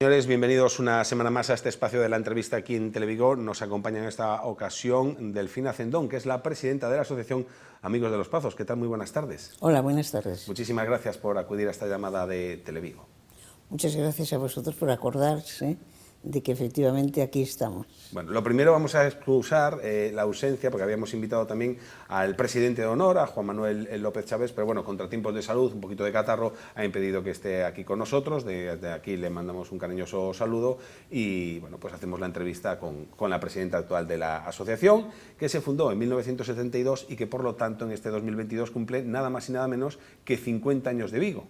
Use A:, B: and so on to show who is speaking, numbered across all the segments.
A: Señores, bienvenidos una semana más a este espacio de la entrevista aquí en Televigo. Nos acompaña en esta ocasión Delfina Cendón, que es la presidenta de la Asociación Amigos de los Pazos. ¿Qué tal? Muy buenas tardes.
B: Hola, buenas tardes.
A: Muchísimas gracias por acudir a esta llamada de Televigo.
B: Muchas gracias a vosotros por acordarse de que efectivamente aquí estamos.
A: Bueno, lo primero vamos a excusar la ausencia, porque habíamos invitado también al presidente de honor, a Juan Manuel López Chávez, pero bueno, contratiempos de salud, un poquito de catarro, ha impedido que esté aquí con nosotros. Desde aquí le mandamos un cariñoso saludo y bueno, pues hacemos la entrevista con la presidenta actual de la asociación, que se fundó en 1972 y que por lo tanto en este 2022 cumple nada más y nada menos que 50 años de vida,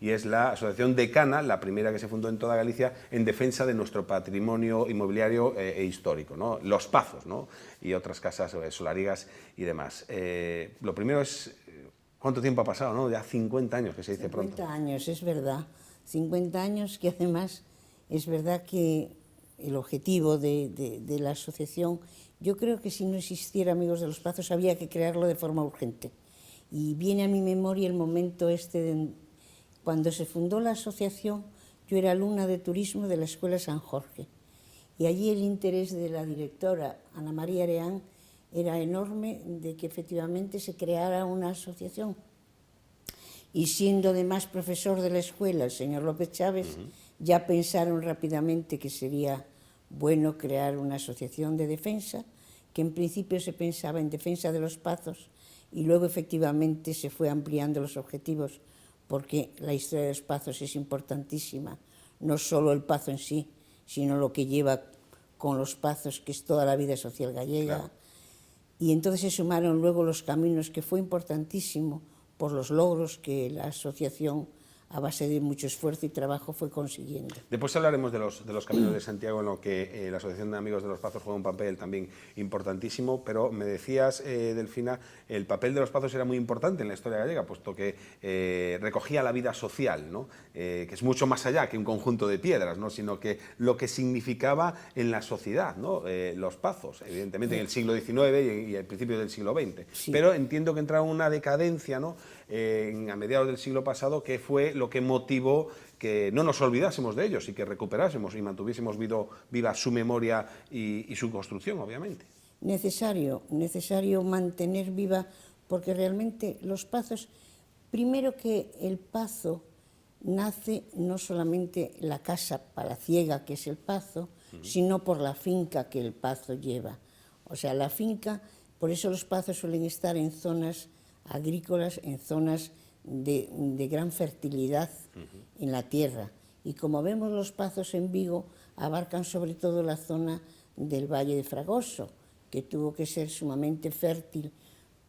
A: y es la asociación decana, la primera que se fundó en toda Galicia en defensa de nuestro patrimonio inmobiliario e histórico, ¿no? Los Pazos, ¿no? Y otras casas solarigas y demás. Lo primero es, ¿cuánto tiempo ha pasado, no? Ya 50 años, que se dice pronto.
B: 50 años, es verdad. 50 años que además es verdad que el objetivo de la asociación, yo creo que si no existiera Amigos de los Pazos había que crearlo de forma urgente. Y viene a mi memoria el momento cuando se fundó la asociación. Yo era alumna de turismo de la Escuela San Jorge y allí el interés de la directora, Ana María Areán, era enorme de que efectivamente se creara una asociación. Y siendo además profesor de la escuela el señor López Chávez, ya pensaron rápidamente que sería bueno crear una asociación de defensa, que en principio se pensaba en defensa de los Pazos, y luego efectivamente se fue ampliando los objetivos, porque la historia de los Pazos es importantísima, no solo el Pazo en sí, sino lo que lleva con los Pazos, que es toda la vida social gallega. Claro. Y entonces se sumaron luego los caminos, que fue importantísimo por los logros que la asociación, a base de mucho esfuerzo y trabajo, fue consiguiendo.
A: Después hablaremos de los Caminos de Santiago, en lo que la Asociación de Amigos de los Pazos juega un papel también importantísimo, pero me decías, Delfina, el papel de los Pazos era muy importante en la historia gallega, puesto que recogía la vida social, ¿no? Que es mucho más allá que un conjunto de piedras, ¿no? Sino que lo que significaba en la sociedad, ¿no? Los Pazos, evidentemente en el siglo XIX y al principio del siglo XX. Sí. Pero entiendo que entraron en una decadencia, ¿no? A mediados del siglo pasado, que fue lo que motivó que no nos olvidásemos de ellos y que recuperásemos y mantuviésemos viva su memoria y su construcción, obviamente.
B: Necesario mantener viva, porque realmente los Pazos, primero que el Pazo nace no solamente la casa palaciega, que es el Pazo, sino por la finca que el Pazo lleva. O sea, la finca, por eso los Pazos suelen estar en zonas agrícolas, en zonas de gran fertilidad en la tierra. Y como vemos, los Pazos en Vigo abarcan sobre todo la zona del Valle de Fragoso, que tuvo que ser sumamente fértil.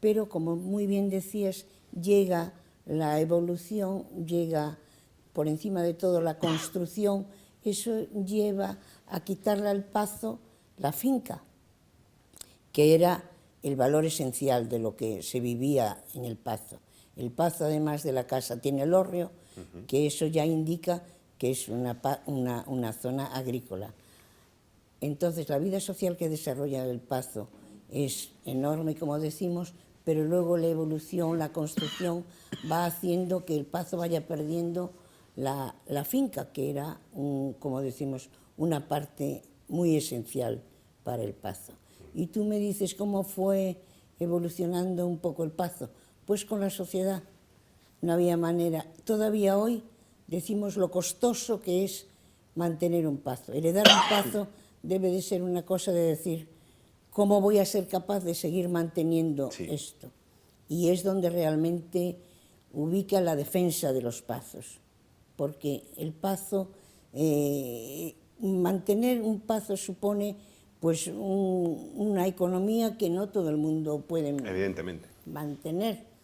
B: Pero, como muy bien decías, llega la evolución, llega por encima de todo la construcción. Eso lleva a quitarle al Pazo la finca, que era el valor esencial de lo que se vivía en el Pazo. El Pazo, además de la casa, tiene el hórreo, que eso ya indica que es una zona agrícola. Entonces, la vida social que desarrolla el Pazo es enorme, como decimos, pero luego la evolución, la construcción, va haciendo que el Pazo vaya perdiendo la finca, que era, como decimos, una parte muy esencial para el Pazo. Y tú me dices cómo fue evolucionando un poco el Pazo. Pues con la sociedad no había manera. Todavía hoy decimos lo costoso que es mantener un Pazo. Heredar un Pazo debe de ser una cosa de decir, ¿cómo voy a ser capaz de seguir manteniendo esto? Y es donde realmente ubica la defensa de los Pazos. Porque el Pazo, mantener un Pazo supone pues una economía que no todo el mundo puede mantener.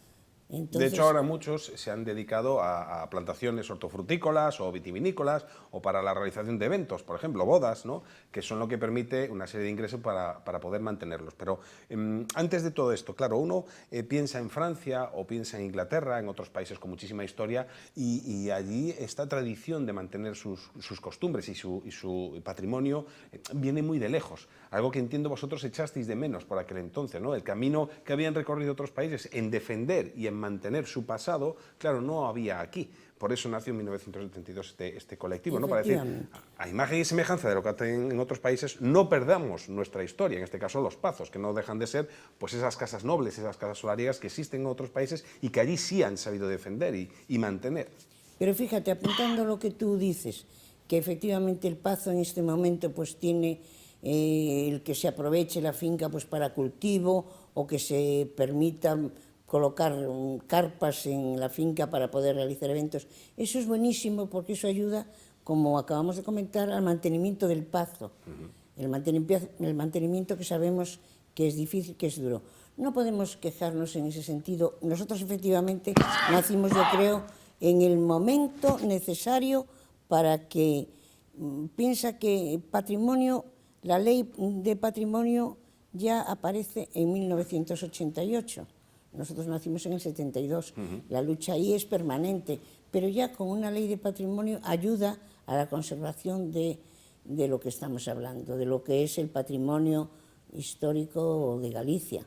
A: Entonces, de hecho, ahora muchos se han dedicado a plantaciones hortofrutícolas o vitivinícolas o para la realización de eventos, por ejemplo, bodas, ¿no? Que son lo que permite una serie de ingresos para poder mantenerlos. Pero antes de todo esto, claro, uno piensa en Francia o piensa en Inglaterra, en otros países con muchísima historia, y allí esta tradición de mantener sus costumbres y su patrimonio viene muy de lejos. Algo que entiendo vosotros echasteis de menos por aquel entonces, ¿no? El camino que habían recorrido otros países en defender y en mantener su pasado, claro, no había aquí. Por eso nació en 1972 este colectivo, ¿no? Para decir, a imagen y semejanza de lo que hacen en otros países, no perdamos nuestra historia, en este caso los Pazos, que no dejan de ser pues esas casas nobles, esas casas solariegas que existen en otros países y que allí sí han sabido defender y mantener.
B: Pero fíjate, apuntando lo que tú dices, que efectivamente el Pazo en este momento pues tiene el que se aproveche la finca pues para cultivo o que se permita colocar carpas en la finca para poder realizar eventos. Eso es buenísimo porque eso ayuda, como acabamos de comentar, al mantenimiento del Pazo. El mantenimiento que sabemos que es difícil, que es duro. No podemos quejarnos en ese sentido. Nosotros efectivamente nacimos, yo creo, en el momento necesario para que piensa que patrimonio, la ley de patrimonio ya aparece en 1988. Nosotros nacimos en el 72. La lucha ahí es permanente, pero ya con una ley de patrimonio ayuda a la conservación de lo que estamos hablando, de lo que es el patrimonio histórico de Galicia.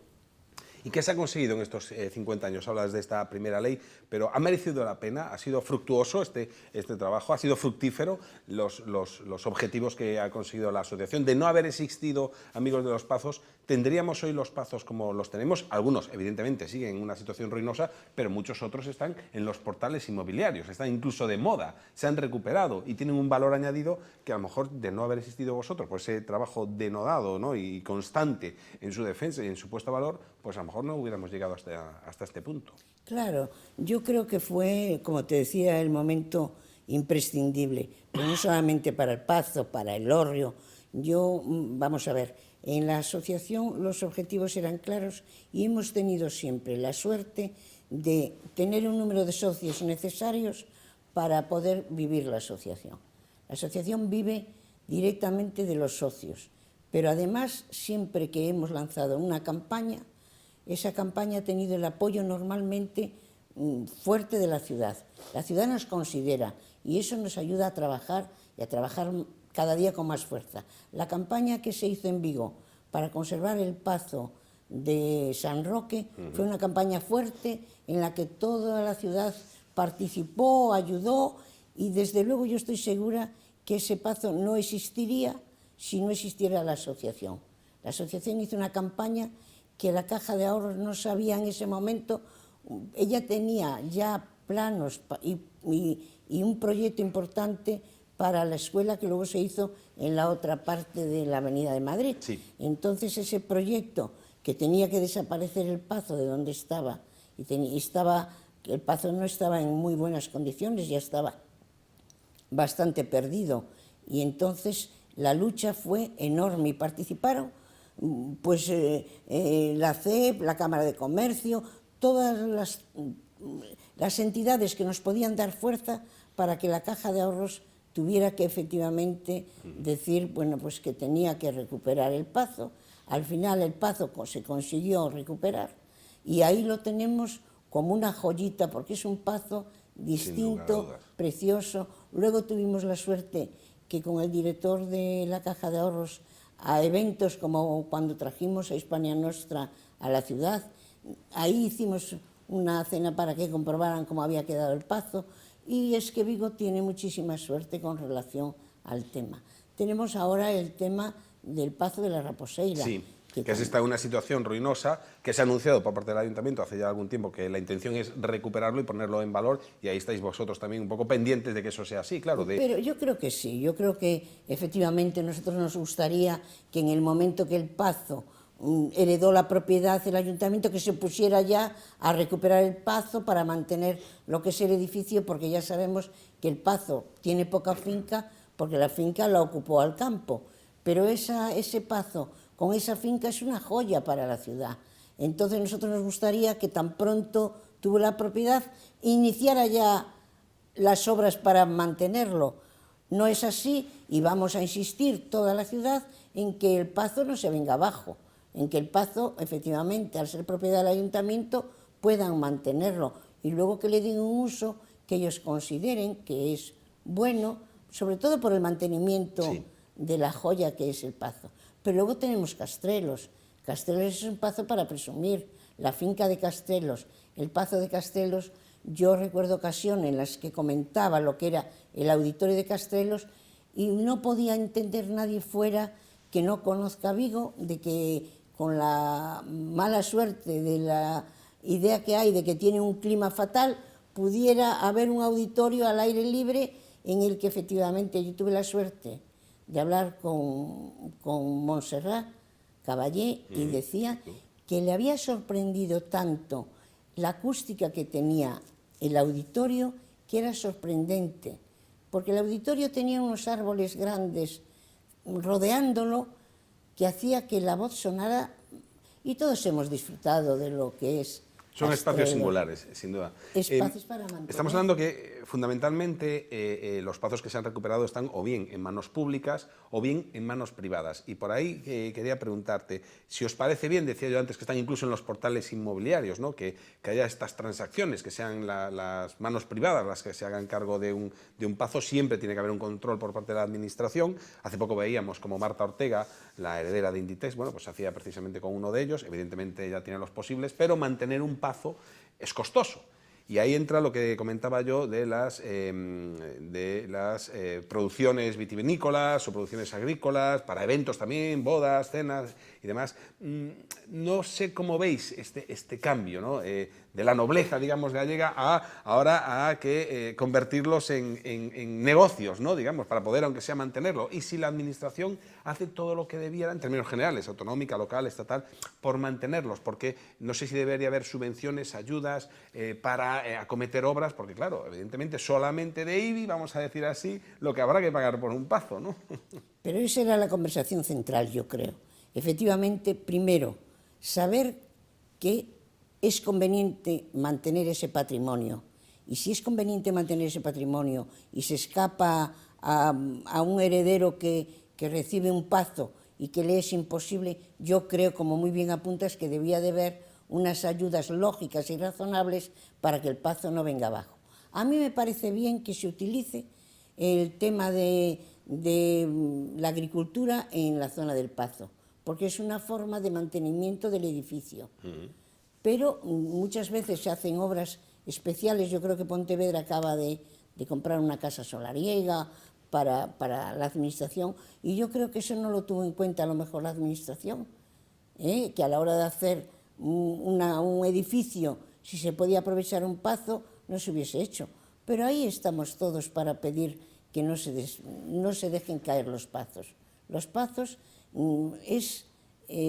A: ¿Y qué se ha conseguido en estos 50 años? Hablas de esta primera ley, pero ¿ha merecido la pena? ¿Ha sido fructuoso este trabajo? ¿Ha sido fructífero los objetivos que ha conseguido la asociación? De no haber existido Amigos de los Pazos, ¿tendríamos hoy los Pazos como los tenemos? Algunos, evidentemente, siguen en una situación ruinosa, pero muchos otros están en los portales inmobiliarios, están incluso de moda, se han recuperado y tienen un valor añadido que a lo mejor de no haber existido vosotros, pues ese trabajo denodado, ¿no?, y constante en su defensa y en su puesto a valor, pues a lo mejor no hubiéramos llegado hasta este punto.
B: Claro, yo creo que fue, como te decía, el momento imprescindible, pero no solamente para el Pazo, para el Hórreo. Vamos a ver, en la asociación los objetivos eran claros y hemos tenido siempre la suerte de tener un número de socios necesarios para poder vivir la asociación. La asociación vive directamente de los socios, pero además siempre que hemos lanzado una campaña, esa campaña ha tenido el apoyo normalmente fuerte de la ciudad. La ciudad nos considera y eso nos ayuda a trabajar y a trabajar cada día con más fuerza. La campaña que se hizo en Vigo para conservar el Pazo de San Roque fue una campaña fuerte en la que toda la ciudad participó, ayudó y desde luego yo estoy segura que ese Pazo no existiría si no existiera la asociación. La asociación hizo una campaña que la Caja de Ahorros no sabía en ese momento. Ella tenía ya planos y un proyecto importante para la escuela que luego se hizo en la otra parte de la Avenida de Madrid.
A: Sí.
B: Entonces ese proyecto que tenía que desaparecer el Pazo de donde estaba, el Pazo no estaba en muy buenas condiciones, ya estaba bastante perdido y entonces la lucha fue enorme y participaron pues la CEP, la Cámara de Comercio, todas las entidades que nos podían dar fuerza para que la Caja de Ahorros tuviera que efectivamente decir, bueno, pues que tenía que recuperar el Pazo. Al final el Pazo se consiguió recuperar y ahí lo tenemos como una joyita porque es un Pazo distinto, precioso. Luego tuvimos la suerte que con el director de la Caja de Ahorros a eventos como cuando trajimos a Hispania Nostra a la ciudad, ahí hicimos una cena para que comprobaran cómo había quedado el Pazo y es que Vigo tiene muchísima suerte con relación al tema. Tenemos ahora el tema del Pazo de la Raposeira.
A: Sí, que está en una situación ruinosa, que se ha anunciado por parte del Ayuntamiento hace ya algún tiempo que la intención es recuperarlo y ponerlo en valor y ahí estáis vosotros también un poco pendientes de que eso sea así, claro.
B: Pero yo creo que sí, yo creo que efectivamente nosotros nos gustaría que en el momento que el Pazo heredó la propiedad del Ayuntamiento que se pusiera ya a recuperar el Pazo para mantener lo que es el edificio porque ya sabemos que el Pazo tiene poca finca porque la finca la ocupó al campo, pero ese Pazo con esa finca es una joya para la ciudad. Entonces nosotros nos gustaría que tan pronto tuvo la propiedad, iniciara ya las obras para mantenerlo. No es así y vamos a insistir toda la ciudad en que el Pazo no se venga abajo, en que el Pazo, efectivamente, al ser propiedad del Ayuntamiento, puedan mantenerlo y luego que le den un uso que ellos consideren que es bueno, sobre todo por el mantenimiento de la joya que es el Pazo. Pero luego tenemos Castrelos. Castrelos es un Pazo para presumir. La finca de Castrelos el Pazo de Castelos, yo recuerdo ocasiones en las que comentaba lo que era el auditorio de Castelos y no podía entender nadie fuera que no conozca Vigo, de que con la mala suerte de la idea que hay de que tiene un clima fatal, pudiera haber un auditorio al aire libre en el que efectivamente yo tuve la suerte de hablar con Montserrat Caballé y decía que le había sorprendido tanto la acústica que tenía el auditorio que era sorprendente, porque el auditorio tenía unos árboles grandes rodeándolo que hacía que la voz sonara, y todos hemos disfrutado de lo que es.
A: Son espacios singulares, sin duda.
B: Espacios para mantener.
A: Estamos hablando que fundamentalmente los pazos que se han recuperado están o bien en manos públicas o bien en manos privadas. Y por ahí quería preguntarte, si os parece bien, decía yo antes que están incluso en los portales inmobiliarios, ¿no? que haya estas transacciones, que sean las manos privadas las que se hagan cargo de un pazo. Siempre tiene que haber un control por parte de la administración. Hace poco veíamos como Marta Ortega, la heredera de Inditex, bueno, pues hacía precisamente con uno de ellos. Evidentemente ella tiene los posibles, pero mantener un pazo es costoso. Y ahí entra lo que comentaba yo de las producciones vitivinícolas o producciones agrícolas, para eventos también, bodas, cenas y demás. No sé cómo veis este cambio, ¿no? De la nobleza, digamos, gallega ahora a que convertirlos en negocios, ¿no? Digamos, para poder, aunque sea, mantenerlo. Y si la administración hace todo lo que debiera, en términos generales, autonómica, local, estatal, por mantenerlos, porque no sé si debería haber subvenciones, ayudas para acometer obras, porque claro, evidentemente solamente de IBI, vamos a decir así, lo que habrá que pagar por un pazo, ¿no?
B: Pero esa era la conversación central, yo creo. Efectivamente, primero, saber que es conveniente mantener ese patrimonio. Y si es conveniente mantener ese patrimonio y se escapa a un heredero que recibe un pazo y que le es imposible, yo creo, como muy bien apuntas, que debía de haber unas ayudas lógicas y razonables para que el pazo no venga abajo. A mí me parece bien que se utilice el tema de la agricultura en la zona del pazo, porque es una forma de mantenimiento del edificio. Pero muchas veces se hacen obras especiales. Yo creo que Pontevedra acaba de comprar una casa solariega para la administración, y yo creo que eso no lo tuvo en cuenta a lo mejor la administración, que a la hora de hacer un edificio, si se podía aprovechar un pazo, no se hubiese hecho. Pero ahí estamos todos para pedir que no se dejen caer los pazos. Los pazos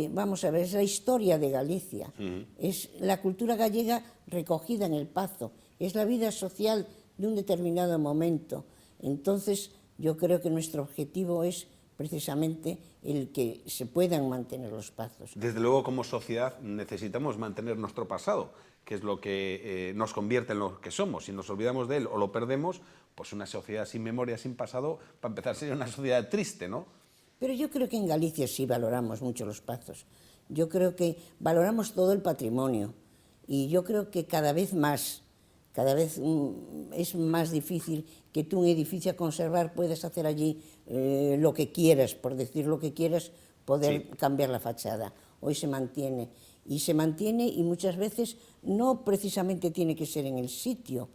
B: vamos a ver, es la historia de Galicia, es la cultura gallega recogida en el pazo, es la vida social de un determinado momento. Entonces, yo creo que nuestro objetivo es precisamente el que se puedan mantener los pazos.
A: Desde luego, como sociedad, necesitamos mantener nuestro pasado, que es lo que nos convierte en lo que somos. Si nos olvidamos de él o lo perdemos, pues una sociedad sin memoria, sin pasado, para empezar, sería una sociedad triste, ¿no?
B: Pero yo creo que en Galicia sí valoramos mucho los pazos. Yo creo que valoramos todo el patrimonio, y yo creo que cada vez es más difícil que tú un edificio a conservar puedas hacer allí lo que quieras, por decir lo que quieras, poder cambiar la fachada. Hoy se mantiene, y muchas veces no precisamente tiene que ser en el sitio.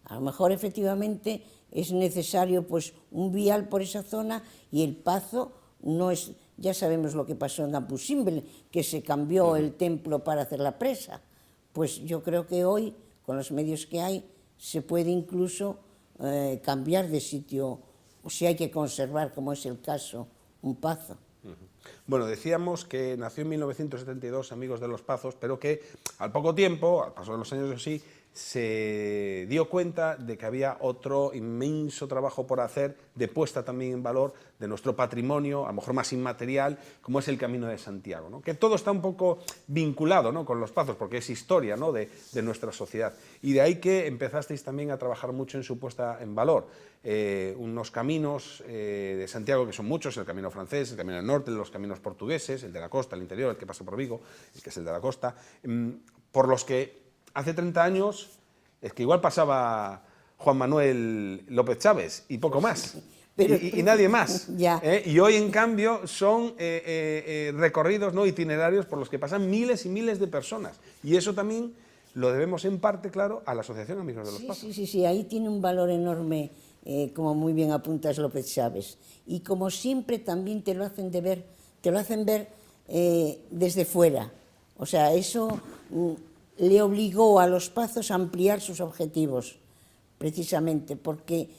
B: A lo mejor efectivamente es necesario pues un vial por esa zona, y el pazo no es. Ya sabemos lo que pasó en Campusimble, que se cambió el templo para hacer la presa. Pues yo creo que hoy, con los medios que hay, se puede incluso cambiar de sitio, si hay que conservar, como es el caso, un pazo.
A: Bueno, decíamos que nació en 1972, Amigos de los Pazos, pero que al poco tiempo, al paso de los años así, se dio cuenta de que había otro inmenso trabajo por hacer, de puesta también en valor de nuestro patrimonio, a lo mejor más inmaterial, como es el Camino de Santiago, ¿no? Que todo está un poco vinculado, ¿no?, con los pazos, porque es historia, ¿no?, de nuestra sociedad. Y de ahí que empezasteis también a trabajar mucho en su puesta en valor. Unos caminos de Santiago, que son muchos: el camino francés, el camino del norte, los caminos portugueses, el de la costa, el interior, el que pasa por Vigo, el que es el de la costa, por los que hace 30 años es que igual pasaba Juan Manuel López Chávez y poco más, y nadie más. Y hoy, en cambio, son recorridos, ¿no?, itinerarios por los que pasan miles y miles de personas. Y eso también lo debemos en parte, claro, a la Asociación Amigos de los Pazos.
B: Sí, ahí tiene un valor enorme, como muy bien apuntas, López Chaves. Y como siempre también te lo hacen ver desde fuera. O sea, eso le obligó a los Pazos a ampliar sus objetivos, precisamente, porque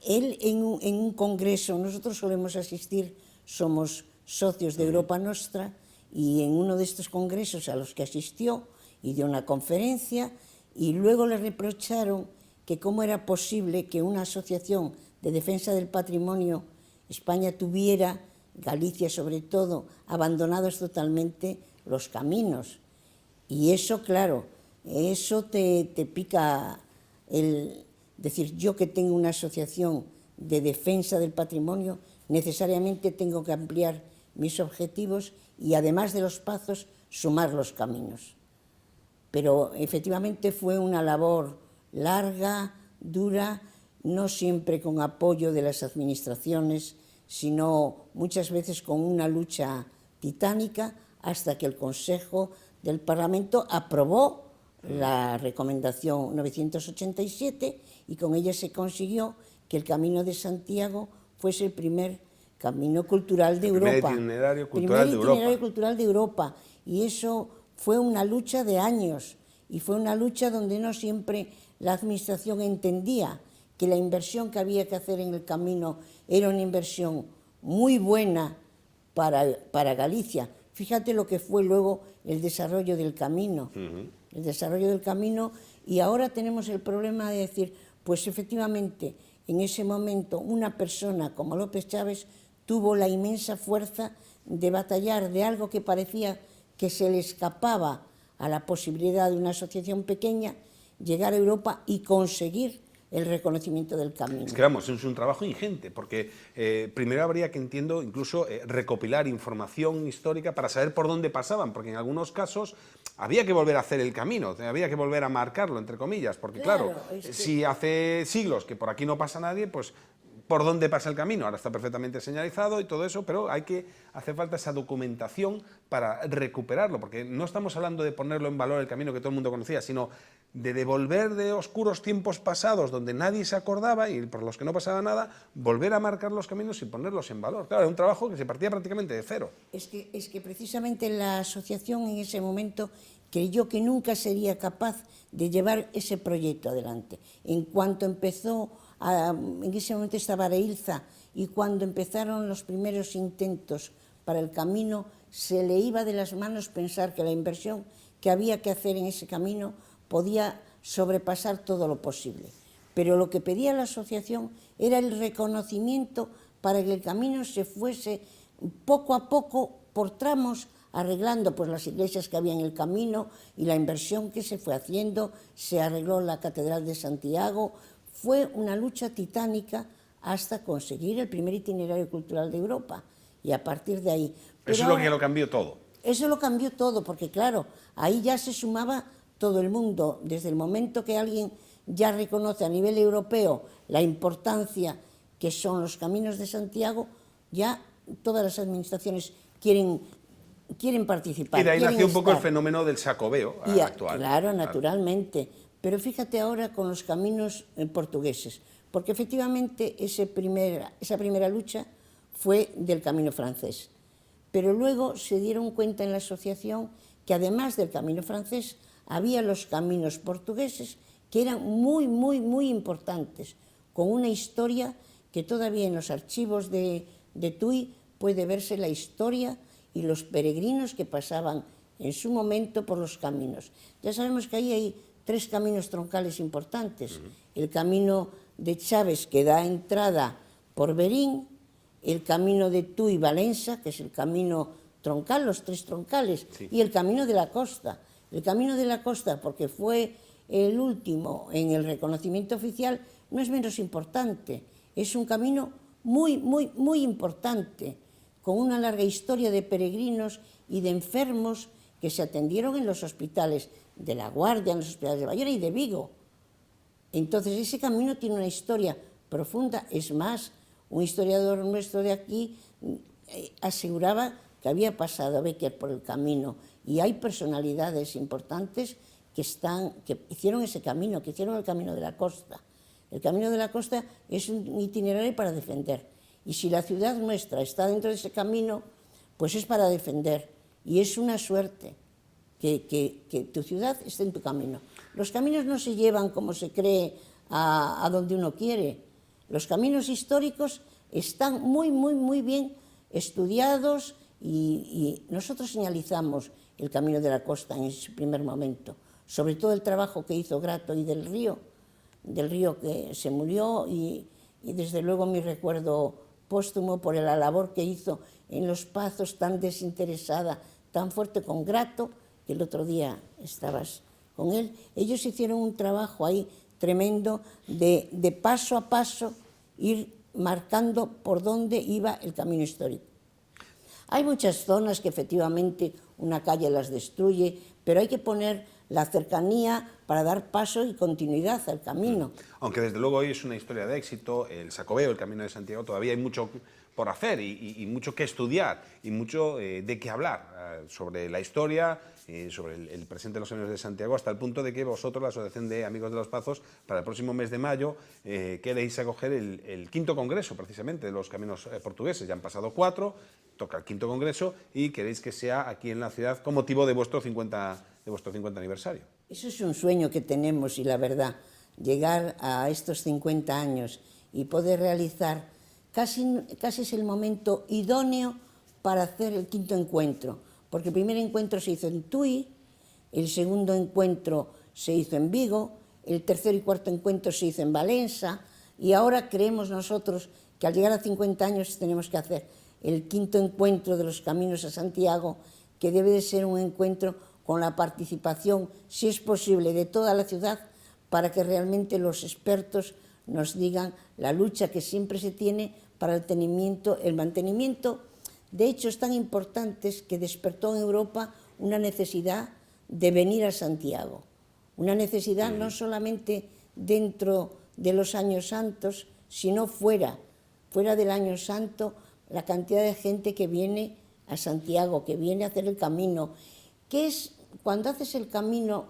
B: él en un congreso, nosotros solemos asistir, somos socios de Europa Nostra, y en uno de estos congresos a los que asistió y dio una conferencia, y luego le reprocharon que cómo era posible que una asociación de defensa del patrimonio España tuviera, Galicia sobre todo, abandonados totalmente los caminos. Y eso, claro, eso te pica el decir, yo que tengo una asociación de defensa del patrimonio, necesariamente tengo que ampliar mis objetivos y además de los Pazos, sumar los caminos. Pero efectivamente fue una labor larga, dura, no siempre con apoyo de las administraciones, sino muchas veces con una lucha titánica, hasta que el Consejo del Parlamento aprobó la recomendación 987 y con ella se consiguió que el Camino de Santiago fuese el primer camino cultural de Europa.
A: Itinerario cultural de Europa.
B: Y eso fue una lucha de años, y fue una lucha donde no siempre la administración entendía que la inversión que había que hacer en el camino era una inversión muy buena para Galicia. Fíjate lo que fue luego el desarrollo del camino. El desarrollo del camino, y ahora tenemos el problema de decir, pues efectivamente, en ese momento una persona como López Chaves tuvo la inmensa fuerza de batallar de algo que parecía que se le escapaba a la posibilidad de una asociación pequeña, llegar a Europa y conseguir el reconocimiento del camino.
A: Es que vamos, es un trabajo ingente, porque primero habría que, entiendo, incluso recopilar información histórica para saber por dónde pasaban, porque en algunos casos había que volver a hacer el camino, había que volver a marcarlo, entre comillas, porque claro, si hace siglos que por aquí no pasa nadie, pues por dónde pasa el camino, ahora está perfectamente señalizado y todo eso, pero hace falta esa documentación para recuperarlo, porque no estamos hablando de ponerlo en valor el camino que todo el mundo conocía, sino de devolver de oscuros tiempos pasados donde nadie se acordaba y por los que no pasaba nada, volver a marcar los caminos y ponerlos en valor. Claro, era un trabajo que se partía prácticamente de cero.
B: Es que precisamente la asociación en ese momento creyó que nunca sería capaz de llevar ese proyecto adelante. En cuanto empezó, en ese momento estaba Areilza, y cuando empezaron los primeros intentos para el camino, se le iba de las manos pensar que la inversión que había que hacer en ese camino podía sobrepasar todo lo posible. Pero lo que pedía la asociación era el reconocimiento para que el camino se fuese poco a poco, por tramos, arreglando pues las iglesias que había en el camino y la inversión que se fue haciendo. Se arregló la Catedral de Santiago. Fue una lucha titánica hasta conseguir el primer itinerario cultural de Europa, y a partir de ahí...
A: Eso es lo que lo cambió todo.
B: Eso lo cambió todo, porque claro, ahí ya se sumaba todo el mundo. Desde el momento que alguien ya reconoce a nivel europeo la importancia que son los caminos de Santiago, ya todas las administraciones quieren participar.
A: Y de ahí nació un poco el fenómeno del Xacobeo actual.
B: Claro, naturalmente. Pero fíjate ahora con los caminos portugueses, porque efectivamente esa primera lucha fue del camino francés. Pero luego se dieron cuenta en la asociación que además del camino francés había los caminos portugueses, que eran muy, muy, muy importantes, con una historia que todavía en los archivos de Tui puede verse la historia y los peregrinos que pasaban en su momento por los caminos. Ya sabemos que ahí hay 3 caminos troncales importantes. El camino de Chaves, que da entrada por Berín, el camino de Tui-Valença, que es el camino troncal, los 3 troncales, sí, y el camino de la costa. El camino de la costa, porque fue el último en el reconocimiento oficial, no es menos importante. Es un camino muy, muy, muy importante, con una larga historia de peregrinos y de enfermos que se atendieron en los hospitales de La Guardia, en los hospitales de Bayona y de Vigo. Entonces, ese camino tiene una historia profunda. Es más, un historiador nuestro de aquí aseguraba que había pasado Bécquer por el camino, y hay personalidades importantes que hicieron ese camino, que hicieron el Camino de la Costa. El Camino de la Costa es un itinerario para defender. Y si la ciudad nuestra está dentro de ese camino, pues es para defender. Y es una suerte que tu ciudad esté en tu camino. Los caminos no se llevan como se cree a donde uno quiere. Los caminos históricos están muy, muy, muy bien estudiados y nosotros señalizamos el Camino de la Costa en ese primer momento. Sobre todo el trabajo que hizo Grato y del Río que se murió y desde luego mi recuerdo póstumo por la labor que hizo en Los Pazos tan desinteresada, tan fuerte con Grato, que el otro día estabas con él. Ellos hicieron un trabajo ahí tremendo de paso a paso ir marcando por dónde iba el camino histórico. Hay muchas zonas que efectivamente una calle las destruye, pero hay que poner la cercanía para dar paso y continuidad al camino.
A: Aunque desde luego hoy es una historia de éxito, el Xacobeo, el Camino de Santiago, todavía hay mucho por hacer y mucho que estudiar y mucho de qué hablar sobre la historia, sobre el presente de los Caminos de Santiago, hasta el punto de que vosotros, la Asociación de Amigos de los Pazos, para el próximo mes de mayo queréis acoger el quinto congreso precisamente de los caminos portugueses. Ya han pasado 4, toca el quinto congreso y queréis que sea aquí en la ciudad con motivo de vuestro 50 aniversario.
B: Eso es un sueño que tenemos y la verdad, llegar a estos 50 años y poder realizar, casi es el momento idóneo para hacer el quinto encuentro, porque el primer encuentro se hizo en Tui, el segundo encuentro se hizo en Vigo, el tercer y cuarto encuentro se hizo en Valencia y ahora creemos nosotros que al llegar a 50 años tenemos que hacer el quinto encuentro de los Caminos a Santiago, que debe de ser un encuentro con la participación, si es posible, de toda la ciudad, para que realmente los expertos nos digan la lucha que siempre se tiene para el mantenimiento de hechos tan importantes que despertó en Europa una necesidad de venir a Santiago. Una necesidad no solamente dentro de los años santos, sino fuera del año santo, la cantidad de gente que viene a Santiago, que viene a hacer el camino, que es, cuando haces el camino,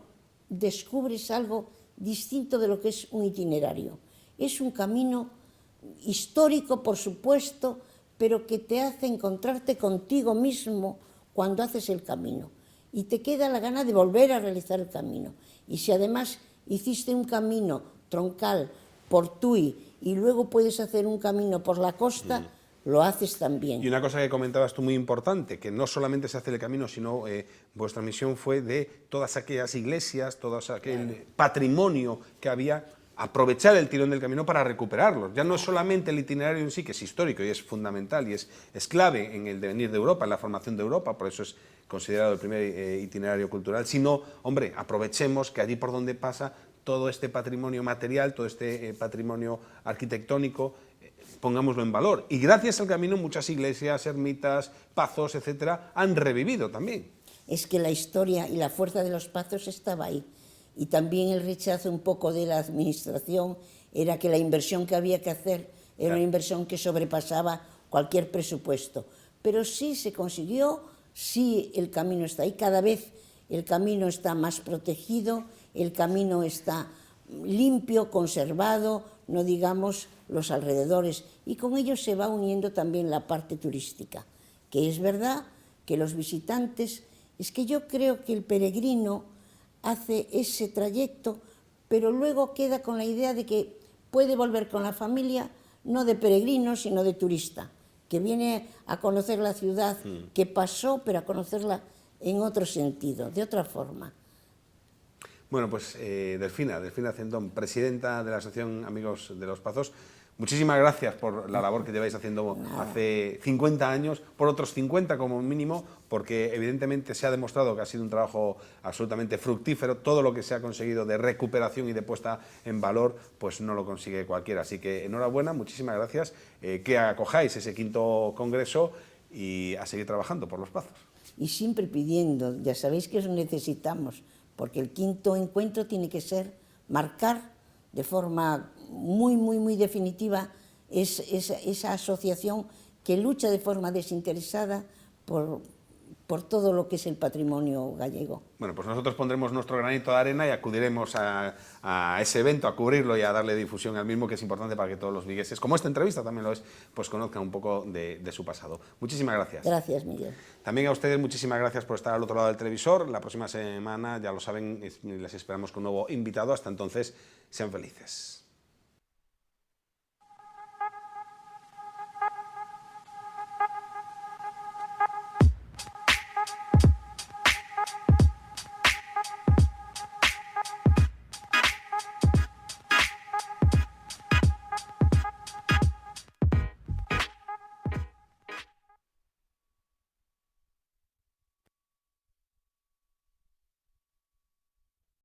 B: descubres algo distinto de lo que es un itinerario. Es un camino histórico, por supuesto, pero que te hace encontrarte contigo mismo cuando haces el camino. Y te queda la gana de volver a realizar el camino. Y si además hiciste un camino troncal por Tui y luego puedes hacer un camino por la costa, lo haces también.
A: Y una cosa que comentabas tú muy importante, que no solamente se hace el camino, sino vuestra misión fue de todas aquellas iglesias, todo aquel patrimonio que había, aprovechar el tirón del camino para recuperarlos. Ya no es solamente el itinerario en sí, que es histórico y es fundamental y es clave en el devenir de Europa, en la formación de Europa, por eso es considerado el primer itinerario cultural, sino, hombre, aprovechemos que allí por donde pasa todo este patrimonio material, todo este patrimonio arquitectónico, pongámoslo en valor. Y gracias al camino muchas iglesias, ermitas, pazos, etcétera, han revivido también.
B: Es que la historia y la fuerza de los pazos estaba ahí. Y también el rechazo un poco de la administración era que la inversión que había que hacer era una inversión que sobrepasaba cualquier presupuesto. Pero sí se consiguió, sí el camino está ahí, cada vez el camino está más protegido, el camino está limpio, conservado, no digamos los alrededores, y con ello se va uniendo también la parte turística, que es verdad que los visitantes, es que yo creo que el peregrino hace ese trayecto, pero luego queda con la idea de que puede volver con la familia, no de peregrino, sino de turista, que viene a conocer la ciudad que pasó, pero a conocerla en otro sentido, de otra forma.
A: Bueno, pues Delfina Centón, presidenta de la Asociación Amigos de los Pazos, muchísimas gracias por la labor que lleváis haciendo hace 50 años, por otros 50 como mínimo, porque evidentemente se ha demostrado que ha sido un trabajo absolutamente fructífero. Todo lo que se ha conseguido de recuperación y de puesta en valor, pues no lo consigue cualquiera. Así que enhorabuena, muchísimas gracias, que acojáis ese quinto congreso y a seguir trabajando por los Pazos.
B: Y siempre pidiendo, ya sabéis que os necesitamos, porque el quinto encuentro tiene que ser marcar de forma muy, muy, muy definitiva esa asociación que lucha de forma desinteresada por por todo lo que es el patrimonio gallego.
A: Bueno, pues nosotros pondremos nuestro granito de arena y acudiremos a ese evento, a cubrirlo y a darle difusión al mismo, que es importante para que todos los vigueses, como esta entrevista también lo es, pues conozcan un poco de su pasado. Muchísimas gracias.
B: Gracias, Miguel.
A: También a ustedes muchísimas gracias por estar al otro lado del televisor. La próxima semana, ya lo saben, les esperamos con un nuevo invitado. Hasta entonces, sean felices.